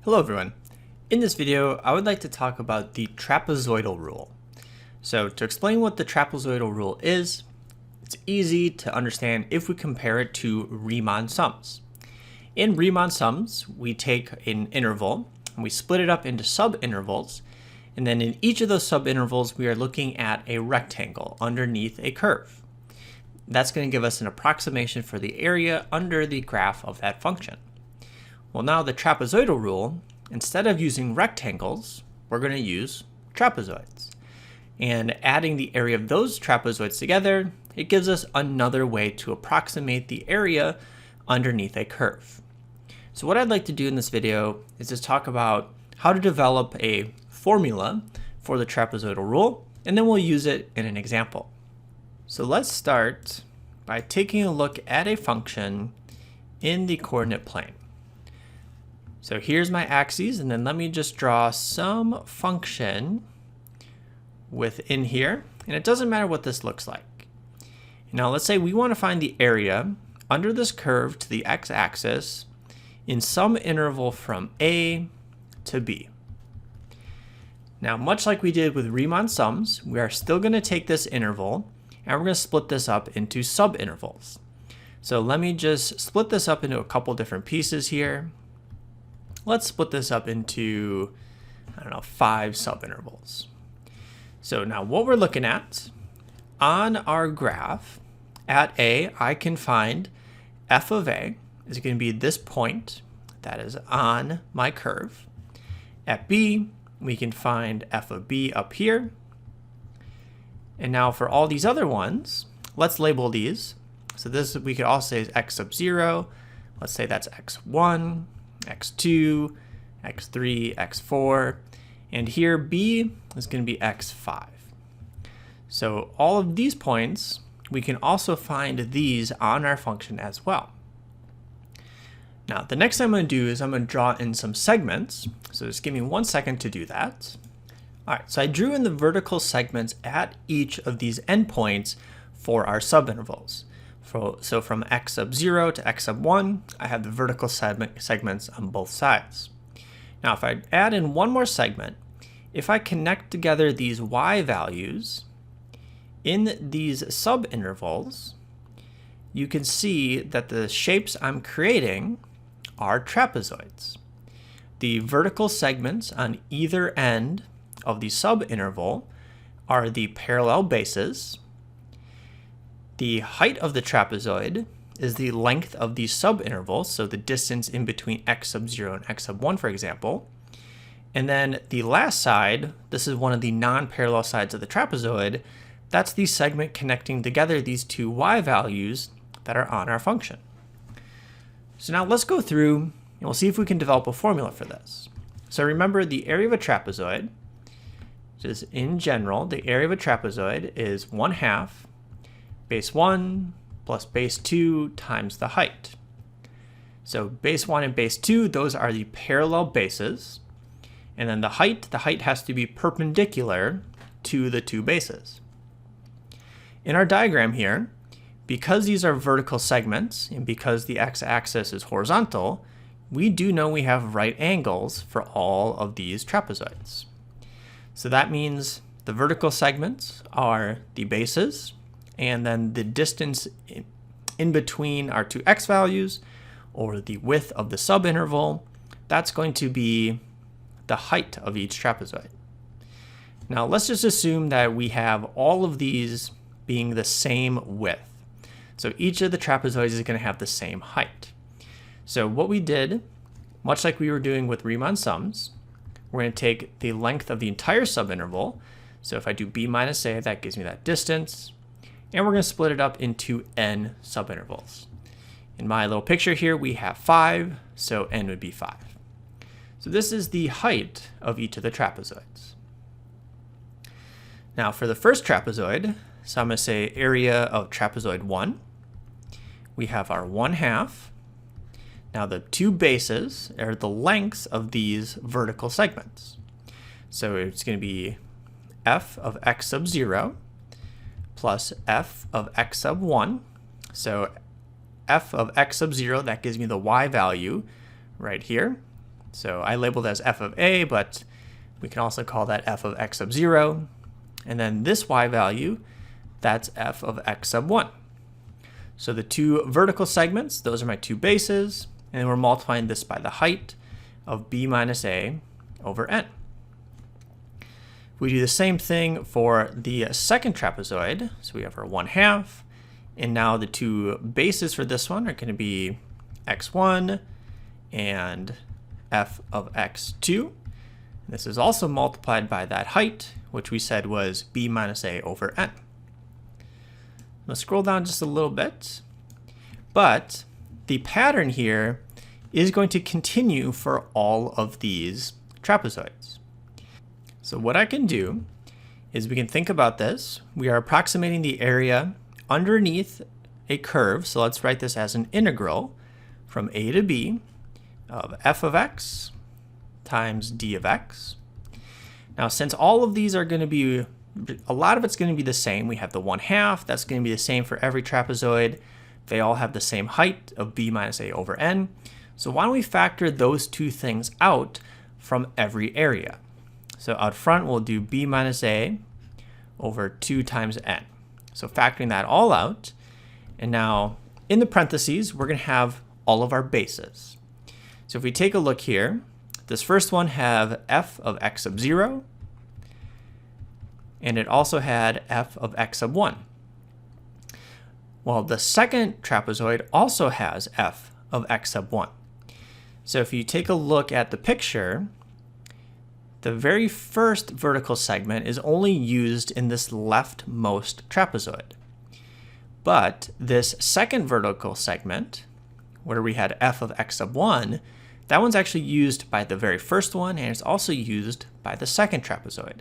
Hello everyone. In this video, I would like to talk about the trapezoidal rule. So to explain what the trapezoidal rule is, it's easy to understand if we compare it to Riemann sums. In Riemann sums, we take an interval and we split it up into subintervals, and then in each of those subintervals, we are looking at a rectangle underneath a curve. That's going to give us an approximation for the area under the graph of that function. Well, now the trapezoidal rule, instead of using rectangles, we're going to use trapezoids. And adding the area of those trapezoids together, it gives us another way to approximate the area underneath a curve. So what I'd like to do in this video is just talk about how to develop a formula for the trapezoidal rule, and then we'll use it in an example. So let's start by taking a look at a function in the coordinate plane. So here's my axes, and then let me just draw some function within here, and it doesn't matter what this looks like. Now let's say we want to find the area under this curve to the x-axis in some interval from a to b. Now, much like we did with Riemann sums, we are still going to take this interval and we're going to split this up into subintervals. So let me just split this up into a couple different pieces here. Let's split this up into, 5 subintervals. So now what we're looking at on our graph, at A, I can find f of A is going to be this point that is on my curve. At B, we can find f of B up here. And now for all these other ones, let's label these. So this we could also say is x sub 0. Let's say that's x1. x2, x3, x4, and here b is going to be x5. So all of these points, we can also find these on our function as well. Now the next thing I'm going to do is I'm going to draw in some segments, so just give me 1 second to do that. Alright, so I drew in the vertical segments at each of these endpoints for our subintervals. So from x sub 0 to x sub 1, I have the vertical segments on both sides. Now if I add in one more segment, if I connect together these y values in these subintervals, you can see that the shapes I'm creating are trapezoids. The vertical segments on either end of the subinterval are the parallel bases. The height of the trapezoid is the length of the subinterval, so the distance in between x sub 0 and x sub 1, for example. And then the last side, this is one of the non-parallel sides of the trapezoid, that's the segment connecting together these two y values that are on our function. So now let's go through and we'll see if we can develop a formula for this. So remember, the area of a trapezoid, just in general, the area of a trapezoid is 1/2 base 1 plus base 2 times the height. So base 1 and base 2, those are the parallel bases. And then the height has to be perpendicular to the two bases. In our diagram here, because these are vertical segments and because the x-axis is horizontal, we do know we have right angles for all of these trapezoids. So that means the vertical segments are the bases, and then the distance in between our two x values, or the width of the subinterval, that's going to be the height of each trapezoid. Now let's just assume that we have all of these being the same width. So each of the trapezoids is going to have the same height. So what we did, much like we were doing with Riemann sums, we're going to take the length of the entire subinterval. So if I do b minus a, that gives me that distance. And we're going to split it up into n subintervals. In my little picture here, we have 5, so n would be 5. So this is the height of each of the trapezoids. Now for the first trapezoid, so I'm going to say area of trapezoid 1. We have our 1/2. Now the two bases are the lengths of these vertical segments. So it's going to be f of x sub 0 plus f of x sub 1. So f of x sub 0, that gives me the y value right here. So I labeled as f of a, but we can also call that f of x sub 0. And then this y value, that's f of x sub 1. So the two vertical segments, those are my two bases, and we're multiplying this by the height of b minus a over n. We do the same thing for the second trapezoid. So we have our 1/2, and now the two bases for this one are going to be x1 and f of x2. This is also multiplied by that height, which we said was b minus a over n. Let's scroll down just a little bit, but the pattern here is going to continue for all of these trapezoids. So what I can do is we can think about this. We are approximating the area underneath a curve, so let's write this as an integral from a to b of f of x times d of x. Now, since all of these are going to be, a lot of it's going to be the same. We have the 1/2, that's going to be the same for every trapezoid. They all have the same height of b minus a over n. So why don't we factor those two things out from every area? So out front, we'll do b minus a over 2 times n. So factoring that all out, and now in the parentheses, we're going to have all of our bases. So if we take a look here, this first one have f of x sub 0, and it also had f of x sub 1. Well, the second trapezoid also has f of x sub 1. So if you take a look at the picture, the very first vertical segment is only used in this leftmost trapezoid. But this second vertical segment, where we had f of x sub 1, that one's actually used by the very first one, and it's also used by the second trapezoid.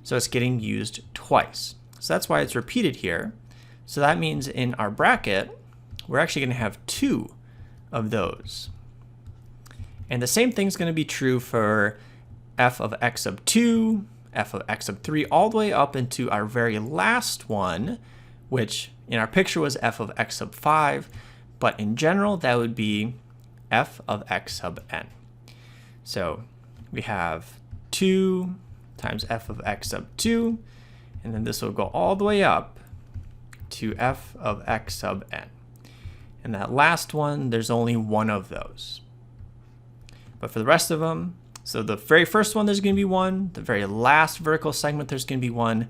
So it's getting used twice. So that's why it's repeated here. So that means in our bracket, we're actually going to have 2 of those. And the same thing is going to be true for f of x sub 2, f of x sub 3, all the way up into our very last one, which in our picture was f of x sub 5, but in general, that would be f of x sub n. So we have 2 times f of x sub 2, and then this will go all the way up to f of x sub n. And that last one, there's only one of those. But for the rest of them, so the very first one, there's going to be 1. The very last vertical segment, there's going to be 1.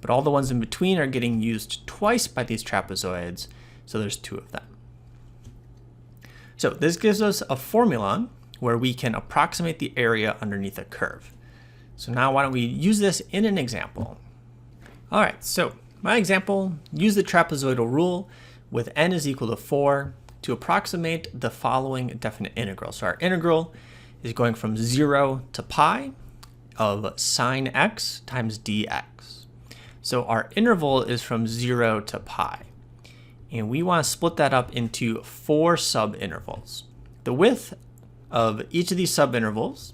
But all the ones in between are getting used twice by these trapezoids, so there's 2 of them. So this gives us a formula where we can approximate the area underneath a curve. So now why don't we use this in an example? All right, so my example, use the trapezoidal rule with n is equal to 4 to approximate the following definite integral. So our integral is going from 0 to pi of sine x times dx. So our interval is from 0 to pi. And we want to split that up into 4 subintervals. The width of each of these subintervals,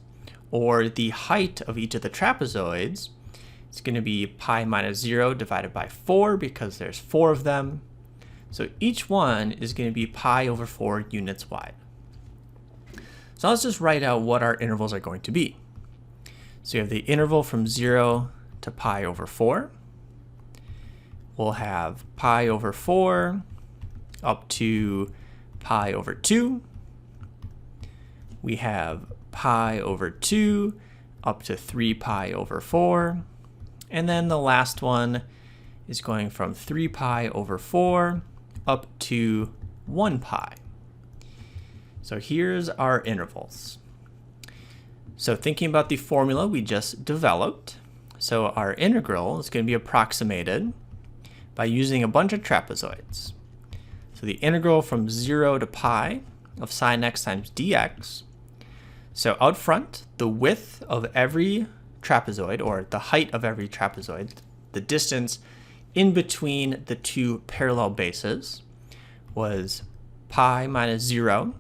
or the height of each of the trapezoids, is going to be pi minus 0 divided by 4 because there's 4 of them. So each one is going to be pi over 4 units wide. So let's just write out what our intervals are going to be. So you have the interval from 0 to pi over 4. We'll have pi over 4 up to pi over 2. We have pi over 2 up to 3 pi over 4. And then the last one is going from 3 pi over 4 up to 1 pi. So here's our intervals. So thinking about the formula we just developed, so our integral is going to be approximated by using a bunch of trapezoids. So the integral from 0 to pi of sine x times dx. So out front, the width of every trapezoid, or the height of every trapezoid, the distance in between the two parallel bases, was pi minus 0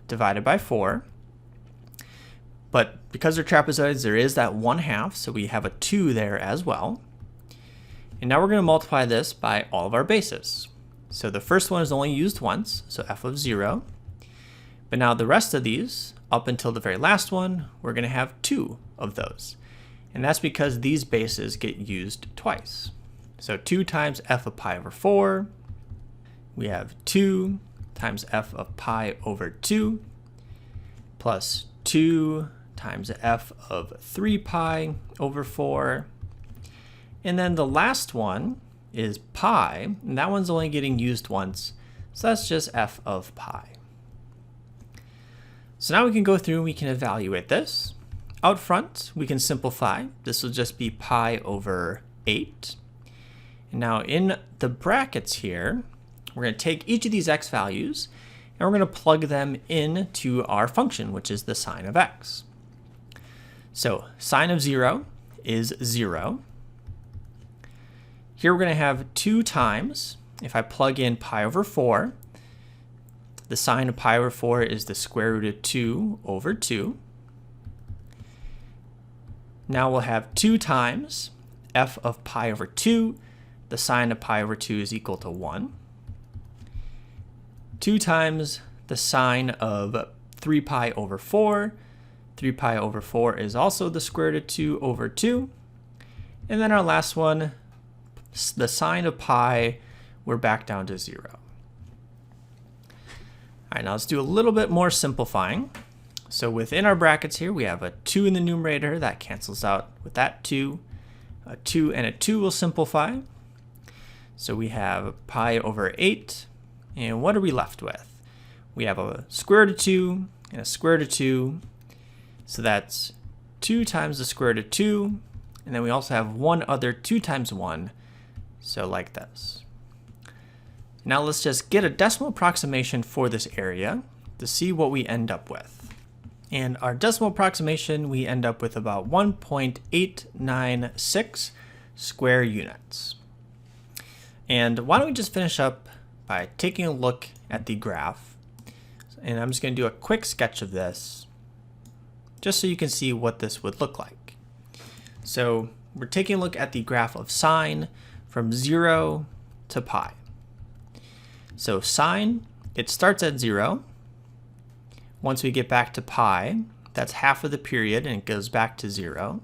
divided by 4. But because they're trapezoids, there is that 1/2, so we have a 2 there as well. And now we're going to multiply this by all of our bases. So the first one is only used once, so f of 0. But now the rest of these up until the very last one, we're going to have 2 of those. And that's because these bases get used twice. So 2 times f of pi over 4, we have 2 times f of pi over 2, plus 2 times f of 3 pi over 4. And then the last one is pi, and that one's only getting used once, so that's just f of pi. So now we can go through and we can evaluate this. Out front, we can simplify. This will just be pi over 8. And now in the brackets here, we're going to take each of these x values and we're going to plug them into our function, which is the sine of x. So sine of 0 is 0. Here we're going to have 2 times, if I plug in pi over 4, the sine of pi over 4 is the square root of 2 over 2. Now we'll have 2 times f of pi over 2. The sine of pi over 2 is equal to 1. 2 times the sine of 3 pi over 4. 3 pi over 4 is also the square root of 2 over 2. And then our last one, the sine of pi, we're back down to 0. All right, now let's do a little bit more simplifying. So within our brackets here, we have a 2 in the numerator. That cancels out with that 2. A 2 and a 2 will simplify. So we have pi over 8. And what are we left with? We have a square root of 2 and a square root of 2. So that's 2 times the square root of 2. And then we also have one other 2 times 1. So like this. Now let's just get a decimal approximation for this area to see what we end up with. And our decimal approximation, we end up with about 1.896 square units. And why don't we just finish up by taking a look at the graph. And I'm just going to do a quick sketch of this, just so you can see what this would look like. So we're taking a look at the graph of sine from 0 to pi. So sine, it starts at 0. Once we get back to pi, that's half of the period and it goes back to 0.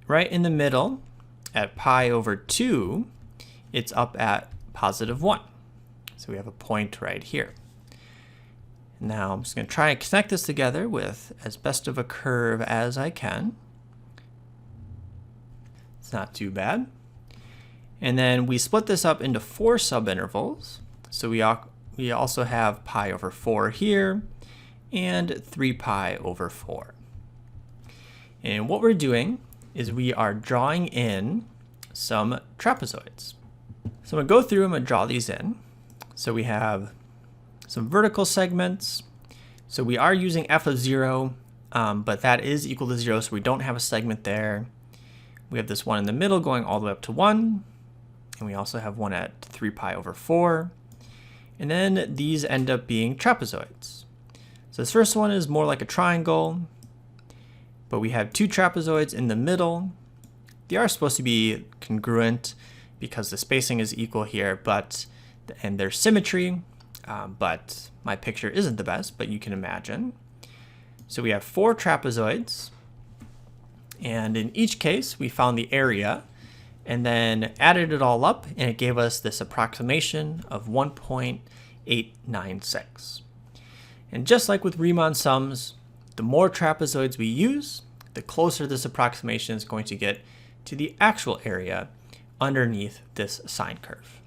Right in the middle, at pi over 2, it's up at positive 1. So we have a point right here. Now I'm just going to try and connect this together with as best of a curve as I can. It's not too bad. And then we split this up into 4 subintervals. So we also have pi over 4 here and 3 pi over 4. And what we're doing is we are drawing in some trapezoids. So I'm going to go through and I'm going to draw these in. So we have some vertical segments. So we are using f of 0, but that is equal to 0, so we don't have a segment there. We have this one in the middle going all the way up to 1. And we also have one at 3 pi over 4. And then these end up being trapezoids. So this first one is more like a triangle, but we have 2 trapezoids in the middle. They are supposed to be congruent because the spacing is equal here, and there's symmetry, but my picture isn't the best, but you can imagine. So we have 4 trapezoids, and in each case, we found the area, and then added it all up, and it gave us this approximation of 1.896. And just like with Riemann sums, the more trapezoids we use, the closer this approximation is going to get to the actual area underneath this sine curve.